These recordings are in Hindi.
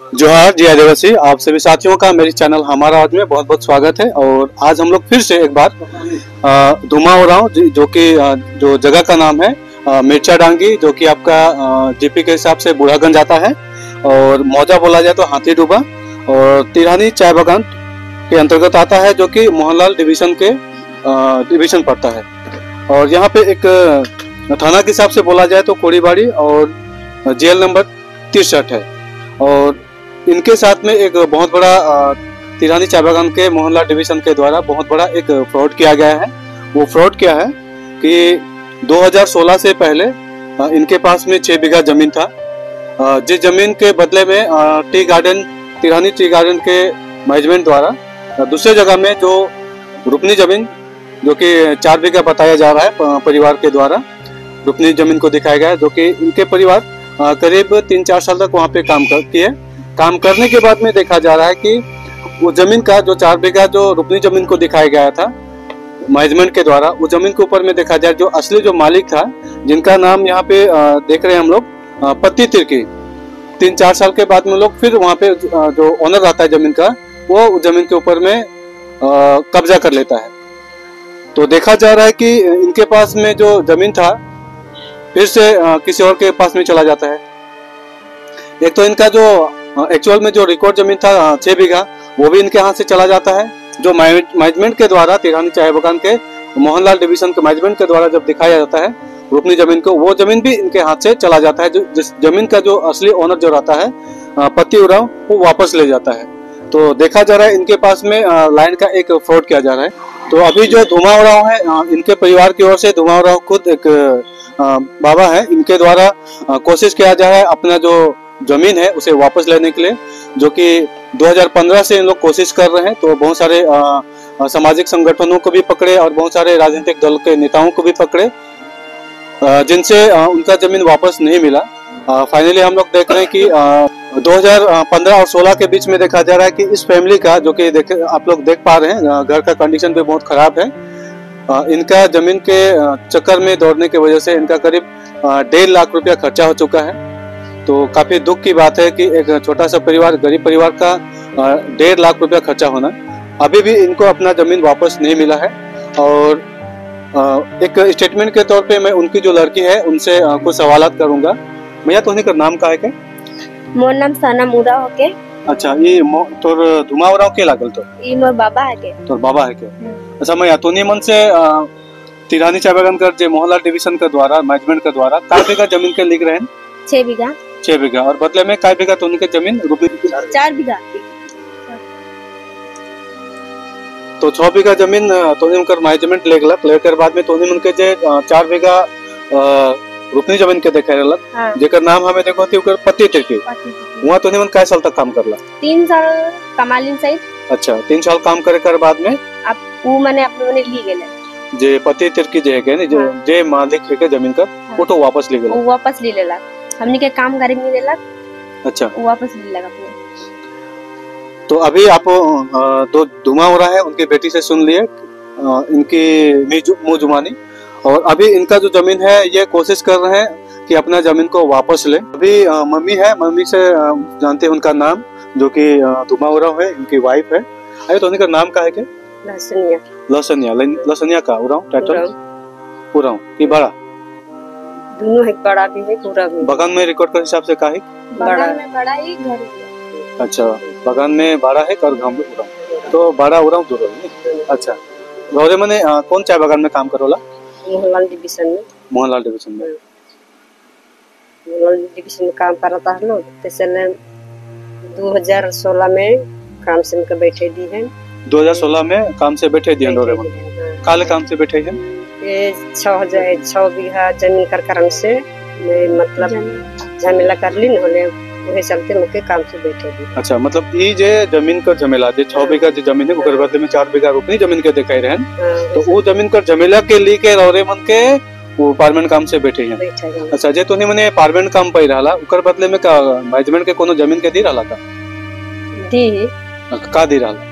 जोहार जी आदिवासी, आप सभी साथियों का मेरे चैनल हमारा आवाज में बहुत बहुत स्वागत है। और आज हम लोग फिर से एक बार धुमा उरांव जो कि जो जगह का नाम है मिर्चा डांगी, जो कि आपका जीपी के हिसाब से बूढ़ागंज आता है, और मौजा बोला जाए तो हाथी डूबा, और तिरहानी चाय बागान के अंतर्गत आता है, जो कि मोहनलाल डिवीजन के डिवीजन पड़ता है। और यहाँ पे एक थाना के हिसाब से बोला जाए तो कोड़ीबाड़ी और जेल नंबर 63 है। और इनके साथ में एक बहुत बड़ा तिरहानी चाय बागान के मोहनलाल डिवीजन के द्वारा बहुत बड़ा एक फ्रॉड किया गया है। वो फ्रॉड क्या है कि 2016 से पहले इनके पास में 6 बीघा जमीन था, जिस जमीन के बदले में टी गार्डन, तिरहानी टी गार्डन के मैनेजमेंट द्वारा दूसरे जगह में जो रुकनी जमीन, जो कि 4 बीघा बताया जा रहा है परिवार के द्वारा, रुकनी जमीन को दिखाया गया है, जो कि इनके परिवार करीब 3-4 साल तक वहाँ पे काम किए। काम करने के बाद में देखा जा रहा है कि वो जमीन का जो 4 बीघा जो रुकनी जमीन को दिखाया गया था मैनेजमेंट के द्वारा, वो जमीन के ऊपर में देखा जाए जो असली जो मालिक था, जिनका नाम यहाँ पे देख रहे हैं हम लोग पत्ती तिर्की, 3-4 साल के बाद में लोग फिर वहाँ पे जो ओनर रहता है जमीन का, वो जमीन के ऊपर में कब्जा कर लेता है। तो देखा जा रहा है कि इनके पास में जो जमीन था फिर से किसी और के पास में चला जाता है। एक तो इनका जो एक्चुअल में जो रिकॉर्ड जमीन था 6 बीघा, वो भी इनके हाथ से चला जाता है। जो मैनेजमेंट के द्वारा तिरहानी चाय बागान के मोहनलाल डिवीजन के मैनेजमेंट के द्वारा जब दिखाया जाता है रुकनी जमीन को, वो जमीन भी इनके हाथ से चला जाता है। जिस जमीन का जो असली ओनर जो रहता है पत्ती उरांव, वो वापस ले जाता है। तो देखा जा रहा है इनके पास में लाइन का एक फ्रॉड किया जा रहा है। तो अभी जो धुमा उरांव है, इनके परिवार की ओर से धुमा उरांव खुद एक बाबा है, इनके द्वारा कोशिश किया जा रहा है अपना जो जमीन है उसे वापस लेने के लिए, जो कि 2015 से इन लोग कोशिश कर रहे हैं। तो बहुत सारे सामाजिक संगठनों को भी पकड़े और बहुत सारे राजनीतिक दल के नेताओं को भी पकड़े, जिनसे उनका जमीन वापस नहीं मिला। फाइनली हम लोग देख रहे हैं कि 2015 और 16 के बीच में देखा जा रहा है कि इस फैमिली का, जो कि आप लोग देख पा रहे हैं, घर का कंडीशन भी बहुत खराब है। इनका जमीन के चक्कर में दौड़ने की वजह से इनका करीब 1.5 लाख रुपया खर्चा हो चुका है। तो काफी दुख की बात है कि एक छोटा सा परिवार, गरीब परिवार का 1.5 लाख रुपया खर्चा होना, अभी भी इनको अपना जमीन वापस नहीं मिला है। और एक स्टेटमेंट के तौर पे मैं उनकी जो लड़की है उनसे कुछ सवालात करूंगा। भैया तो का नाम का है के? मोर नाम सनम उरांव के। अच्छा, ये तोर धुमा उरांव के लागल? तो ये मोर बाबा है के। तोर बाबा है के? अच्छा, मैं तोनी मन से तिरहानी चाय बागान कर जे मोहनलाल डिवीजन के द्वारा, मैनेजमेंट के द्वारा काय बीघा जमीन के लिख रहे हैं? 6 बीघा। 6 बीघा, और बदले में काय बीघा तोनी के जमीन रुपये? 4 बीघा। तो 6 बीघा जमीन तोनी उनकर मैनेजमेंट लेकर बाद में तोनी उनके जे 4 बीघा रुकनी जमीन के देखे रहलक, हाँ। जेकर नाम हमें देखो थी उकर पत्ती तिर्की। वहाँ तोनी मन काय साल तक काम करला? 3 साल कमालिन सही। अच्छा, 3 साल काम करे कर बाद में अब वो मैंने अपने मने ली गेले, जे पत्ती तिर्की जे है के नहीं, हाँ। जे मालिक है के जमीन का, वो तो वापस ले गेला। वो वापस ले लेला, हमने के काम करे नहीं देला। अच्छा, वो वापस ले लेगा अपने। तो अभी आप दो धुमा हो रहा है, उनकी बेटी से सुन लिए इनकी मुँह जुबानी, और अभी इनका जो जमीन है ये कोशिश कर रहे हैं कि अपना जमीन को वापस ले। अभी मम्मी है, मम्मी से जानते हैं उनका नाम, जो कि धुमा उरांव है, इनकी वाइफ है। अरे तो उनका नाम का है क्या? लसनिया। लसनिया, लसनिया का उरांव टाइटल? उरांव की बड़ा दोनों है, बड़ा भी है, पूरा भी। बगान में रिकॉर्ड के हिसाब से का है? बड़ा में बड़ा ही घर है। अच्छा, बगान में बड़ा है और गांव में उरांव, तो बड़ा उरांव दूर है। अच्छा, गौरे मने कौन चाय बागान में काम करोला? मोहनलाल डिवीजन में। मोहनलाल डिवीजन में। मोहनलाल डिवीजन में काम करता है लोग। तो 2016 में काम से उनका बैठे दी है। 2016 में काम से बैठे दिए गौरे मन? काले काम से बैठे हैं? ये 6 बीघा जमीन कर कारण से मैं मतलब झमेला कर ली न होले, वही चलते मुके काम से बैठे दी। अच्छा, मतलब ये जे जमीन का झमेला, जे 6 बीघा जे जमीन है ओकर बदले में 4 बीघा रुकनी जमीन के दिखाई रहन, तो वो जमीन का झमेला के लिए के रौरे मन के वो पार्मेंट काम से बैठे हैं। अच्छा, जे तोने मने पार्मेंट काम पई रहला, ओकर बदले में का मैनेजमेंट के कोनो जमीन के दी रहला का? दी का दी रहला?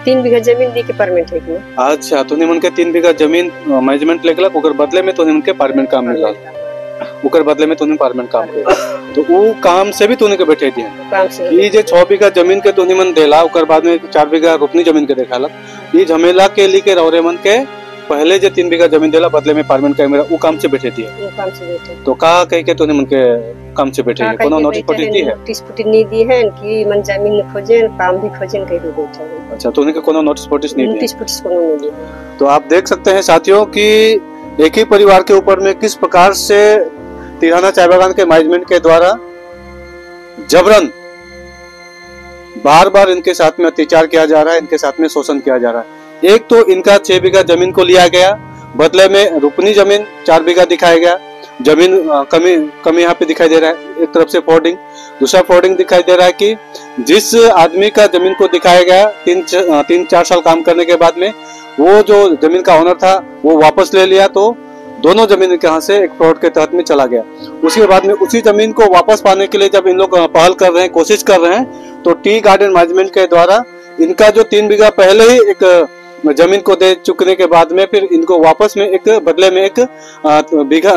3 बीघा जमीन दी के परमिट है कि? अच्छा, तोने मन के 3 बीघा जमीन मैनेजमेंट लेगला, ओकर बदले में तोने मन के पार्मेंट काम मिला। उकर बदले में तूने परमानेंट काम किया, तो वो काम से भी तूने के बैठे दिए काम से ये जे 6 बीघा जमीन के तूने मन देला, उकर बाद में 4 बीघा रोपनी जमीन के देखाला, ये झमेला के लिए के रौरे मन के पहले जे 3 बीघा जमीन देला बदले में परमानेंट का मेरा वो काम से बैठे दिए। वो काम से बैठे तो कहा कह के तूने मन के काम से बैठे है, कोनो नोटिस पटी दी है? नोटिस पटी नहीं दी है कि मन जमीन खोजे काम भी खोजे कह दे बैठे। अच्छा, तूने के कोनो नोटिस पटिस नहीं दी? नोटिस पटिस कोनो नहीं दी। तो आप देख सकते हैं साथियों कि एक ही परिवार के ऊपर में किस प्रकार से तिरहाना चाय बागान के मैनेजमेंट के द्वारा जबरन बार बार इनके साथ में अत्याचार किया जा रहा है, इनके साथ में शोषण किया जा रहा है। एक तो इनका 6 बीघा जमीन को लिया गया, बदले में रोपनी जमीन 4 बीघा दिखाया गया, जमीन कमी यहाँ पे दिखाई दे रहा है। एक तरफ से फोर्डिंग, दूसरा फोर्डिंग दिखाई दे रहा है कि जिस आदमी का जमीन को दिखाया गया 3-4 साल काम करने के बाद में वो जो जमीन का ओनर था वो वापस ले लिया, तो दोनों जमीन के यहाँ से एक फ्रॉड के तहत में चला गया। उसके बाद में उसी जमीन को वापस पाने के लिए जब इन लोग पहल कर रहे हैं, कोशिश कर रहे हैं, तो टी गार्डन मैनेजमेंट के द्वारा इनका जो 3 बीघा पहले ही एक जमीन को दे चुकने के बाद में फिर इनको वापस में एक बदले में एक बीघा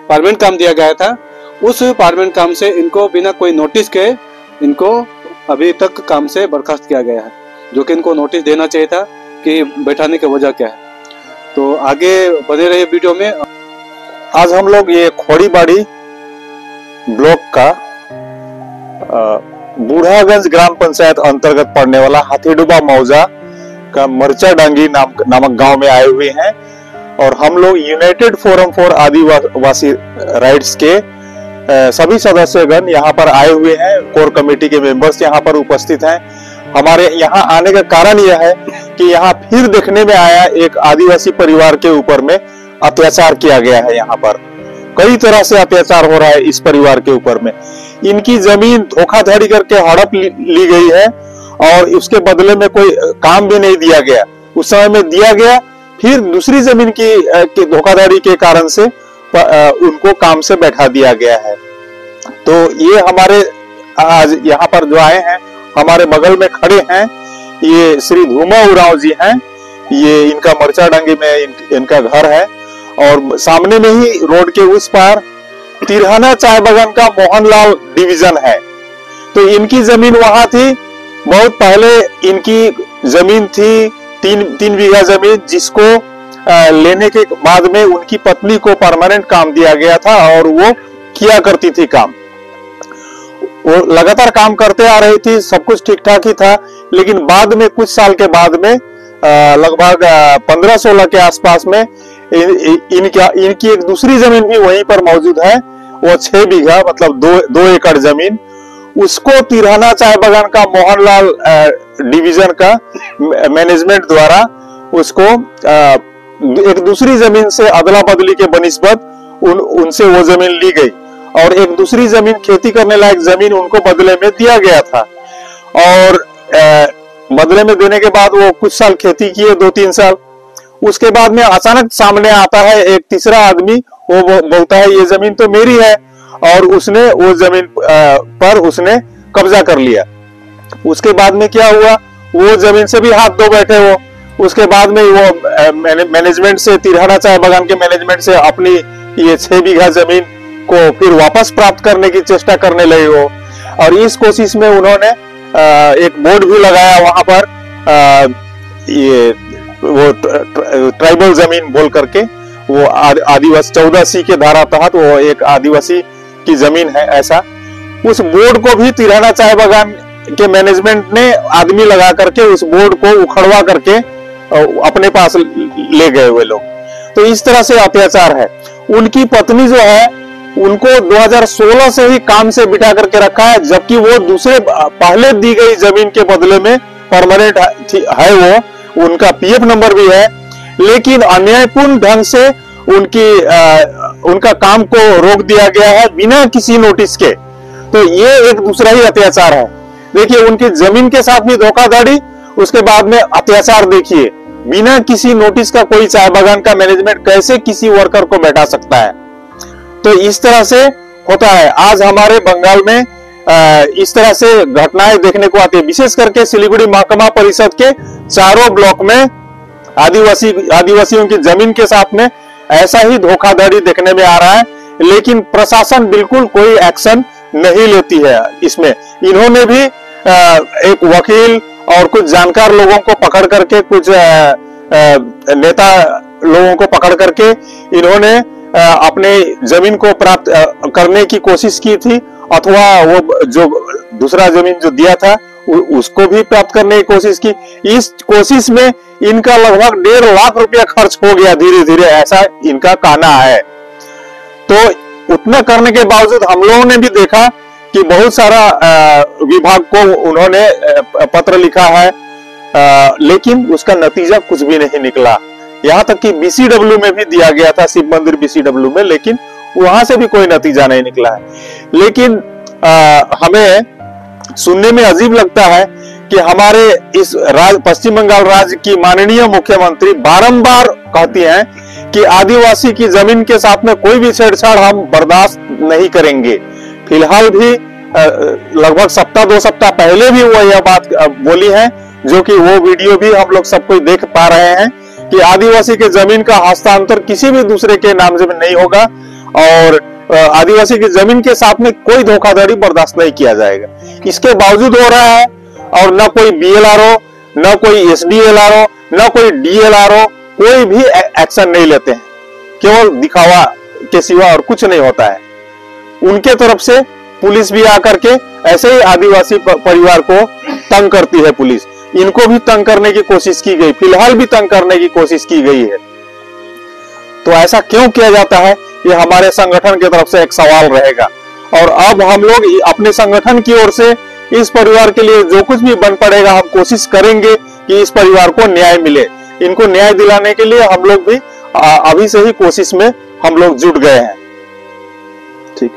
परमानेंट काम दिया गया था। उस परमानेंट काम से इनको बिना कोई नोटिस के इनको अभी तक काम से बर्खास्त किया गया है, जो कि इनको नोटिस देना चाहिए था कि बैठाने की वजह क्या है। तो आगे बने रहिए वीडियो में। आज हम लोग ये खोड़ीबाड़ी ब्लॉक का बूढ़ागंज ग्राम पंचायत अंतर्गत पड़ने वाला हाथीडुबा मौजा का मरचा डांगी नामक गांव में आए हुए हैं, और हम लोग United forum for Adivasi rights के सभी सदस्यगण यहाँ पर आए हुए हैं। कोर कमेटी के मेंबर्स यहाँ पर उपस्थित हैं। हमारे यहाँ आने का कारण यह है कि यहाँ फिर देखने में आया एक आदिवासी परिवार के ऊपर में अत्याचार किया गया है। यहाँ पर कई तरह से अत्याचार हो रहा है इस परिवार के ऊपर में। इनकी जमीन धोखाधड़ी करके हड़प ली गई है और उसके बदले में कोई काम भी नहीं दिया गया। उस समय में दिया गया, फिर दूसरी जमीन की धोखाधड़ी के कारण से उनको काम से बैठा दिया गया है। तो ये हमारे आज यहाँ पर जो आए हैं, हमारे बगल में खड़े हैं, ये श्री धूमा उरांव जी हैं। ये इनका मरचा डांगी में इनका घर है, और सामने में ही रोड के उस पार तिरहाना चाय बागान का मोहनलाल डिवीजन है। तो इनकी जमीन वहां थी, बहुत पहले इनकी जमीन थी 3 बीघा जमीन, जिसको लेने के बाद में उनकी पत्नी को परमानेंट काम दिया गया था और वो किया करती थी काम। वो लगातार काम करते आ रही थी, सब कुछ ठीक ठाक ही था। लेकिन बाद में कुछ साल के बाद में लगभग 15-16 के आसपास में इनकी एक दूसरी जमीन भी वहीं पर मौजूद है, वो 6 बीघा मतलब 2 एकड़ जमीन, उसको तिरहाना चाय बागान का मोहनलाल डिवीजन का मैनेजमेंट द्वारा उसको एक दूसरी जमीन से अदला बदली के बनिस्बत उनसे वो जमीन ली गई, और एक दूसरी जमीन खेती करने लायक जमीन उनको बदले में दिया गया था। और बदले में देने के बाद वो कुछ साल खेती किए, 2-3 साल। उसके बाद में अचानक सामने आता है एक तीसरा आदमी, वो बोलता है ये जमीन तो मेरी है, और उसने वो जमीन पर उसने कब्जा कर लिया। उसके बाद में क्या हुआ, वो जमीन से भी हाथ धो बैठे वो। उसके बाद में वो मैनेजमेंट से, तिरहाना चाय बागान के मैनेजमेंट से अपनी ये 6 बीघा जमीन को फिर वापस प्राप्त करने की चेष्टा करने लगे वो। और इस कोशिश में उन्होंने एक बोर्ड भी लगाया वहां पर, ये वो ट्राइबल जमीन बोल करके, वो आदिवासी 14C के धारा तहत वो एक आदिवासी की जमीन है ऐसा। उस बोर्ड को भी तिरहाना चाय बागान के मैनेजमेंट ने आदमी लगा करके उस बोर्ड को उखड़वा करके अपने पास ले गए हुए लोग। तो इस तरह से अत्याचार है। उनकी पत्नी जो है उनको 2016 से ही काम से बिठा करके रखा है, जबकि वो दूसरे पहले दी गई जमीन के बदले में परमानेंट है, वो उनका PF नंबर भी है, लेकिन अन्यायपूर्ण ढंग से उनका काम को रोक दिया गया है बिना किसी नोटिस के। तो ये एक दूसरा ही अत्याचार है। देखिए, उनकी जमीन के साथ भी धोखाधड़ी, उसके बाद में अत्याचार देखिए। बिना किसी नोटिस का कोई चाय बागान का मैनेजमेंट कैसे किसी वर्कर को बैठा सकता है? तो इस तरह से होता है। आज हमारे बंगाल में इस तरह से घटनाएं देखने को आती है, विशेष करके सिलीगुड़ी महकमा परिषद के चारों ब्लॉक में आदिवासियों की जमीन के साथ में ऐसा ही धोखाधड़ी देखने में आ रहा है। लेकिन प्रशासन बिल्कुल कोई एक्शन नहीं लेती है इसमें। इन्होंने भी एक वकील और कुछ जानकार लोगों को पकड़ करके, कुछ नेता लोगों को पकड़ करके इन्होंने अपने जमीन को प्राप्त करने की कोशिश की थी, अथवा वो जो दूसरा जमीन जो दिया था उसको भी प्राप्त करने की कोशिश की। इस कोशिश में इनका लगभग 1.5 लाख रुपया खर्च हो गया धीरे धीरे, ऐसा इनका कहना है। तो उतना करने के बावजूद हम लोगों ने भी देखा कि बहुत सारा विभाग को उन्होंने पत्र लिखा है, लेकिन उसका नतीजा कुछ भी नहीं निकला। यहाँ तक कि बीसीडब्ल्यू में भी दिया गया था, शिव मंदिर बीसीडब्ल्यू में, लेकिन वहां से भी कोई नतीजा नहीं निकला है। लेकिन हमें सुनने में अजीब लगता है कि हमारे इस पश्चिम बंगाल राज्य की माननीय मुख्यमंत्री बारंबार कहती हैं कि आदिवासी की जमीन के साथ में कोई भी छेड़छाड़ हम बर्दाश्त नहीं करेंगे। फिलहाल भी लगभग 2 सप्ताह पहले भी वो यह बात बोली है, जो कि वो वीडियो भी हम लोग सब कोई देख पा रहे हैं कि आदिवासी के जमीन का हस्तांतर किसी भी दूसरे के नाम से नहीं होगा और आदिवासी की जमीन के साथ में कोई धोखाधड़ी बर्दाश्त नहीं किया जाएगा। इसके बावजूद हो रहा है, और न कोई बीएलआरओ, न कोई एसडीएलआरओ, न कोई डीएलआरओ कोई भी एक्शन नहीं लेते हैं। केवल दिखावा के सिवा और कुछ नहीं होता है। उनके तरफ से पुलिस भी आकर के ऐसे ही आदिवासी परिवार को तंग करती है। पुलिस इनको भी तंग करने की कोशिश की गई, फिलहाल भी तंग करने की कोशिश की गई है। तो ऐसा क्यों किया जाता है, ये हमारे संगठन की तरफ से एक सवाल रहेगा। और अब हम लोग अपने संगठन की ओर से इस परिवार के लिए जो कुछ भी बन पड़ेगा, हम कोशिश करेंगे कि इस परिवार को न्याय मिले। इनको न्याय दिलाने के लिए हम लोग भी अभी से ही कोशिश में हम लोग जुट गए हैं। ठीक।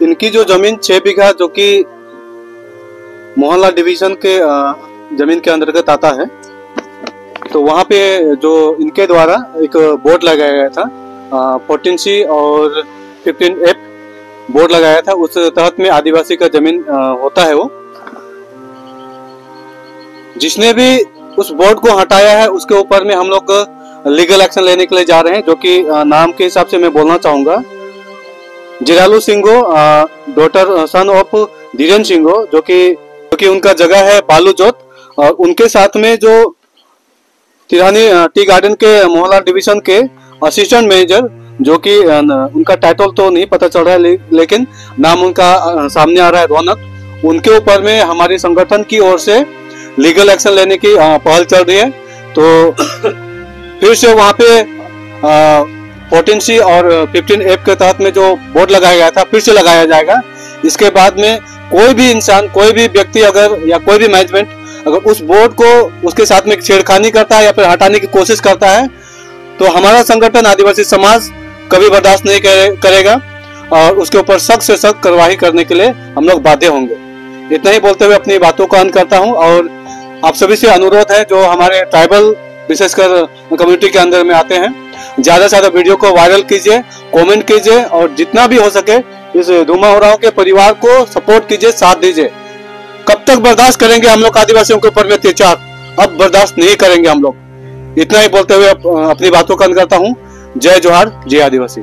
इनकी जो जमीन 6 बीघा जो कि मोहल्ला डिवीजन के जमीन के अंतर्गत आता है, तो वहां पे जो इनके द्वारा एक बोर्ड लगाया गया था 14C और 15F बोर्ड लगाया था, उस तहत में आदिवासी का जमीन होता है। वो जिसने भी उस बोर्ड को हटाया है उसके ऊपर में हम लोग लीगल एक्शन लेने के लिए जा रहे हैं, जो कि नाम के हिसाब से मैं बोलना चाहूंगा जिरालू सिंगो, डॉटर सन ऑफ धीरेन सिंगो, जो कि उनका जगह है बालूजोत, और उनके साथ में जो तिरहानी टी गार्डन के मोहल्ला डिवीजन के असिस्टेंट मैनेजर, जो कि उनका टाइटल तो नहीं पता चल रहा है, लेकिन नाम उनका सामने आ रहा है रौनक, उनके ऊपर में हमारे संगठन की ओर से लीगल एक्शन लेने की पहल चल रही है। तो फिर से वहां पे 14C और 15F के तहत में जो बोर्ड लगाया गया था फिर से लगाया जाएगा। इसके बाद में कोई भी इंसान, कोई भी व्यक्ति अगर या कोई भी मैनेजमेंट अगर उस बोर्ड को उसके साथ में छेड़खानी करता है या फिर हटाने की कोशिश करता है, तो हमारा संगठन आदिवासी समाज कभी बर्दाश्त नहीं करेगा और उसके ऊपर सख्त से सख्त कार्रवाई करने के लिए हम लोग बाध्य होंगे। इतना ही बोलते हुए अपनी बातों का अंत करता हूं, और आप सभी से अनुरोध है जो हमारे ट्राइबल विशेषकर कम्युनिटी के अंदर में आते हैं, ज्यादा से ज्यादा वीडियो को वायरल कीजिए, कमेंट कीजिए, और जितना भी हो सके इस धुमा उरांव के परिवार को सपोर्ट कीजिए, साथ दीजिए। कब तक बर्दाश्त करेंगे हम लोग आदिवासियों के ऊपर में अत्याचार? अब बर्दाश्त नहीं करेंगे हम लोग। इतना ही बोलते हुए अपनी बातों का अंत करता हूँ। जय जोहार, जय आदिवासी।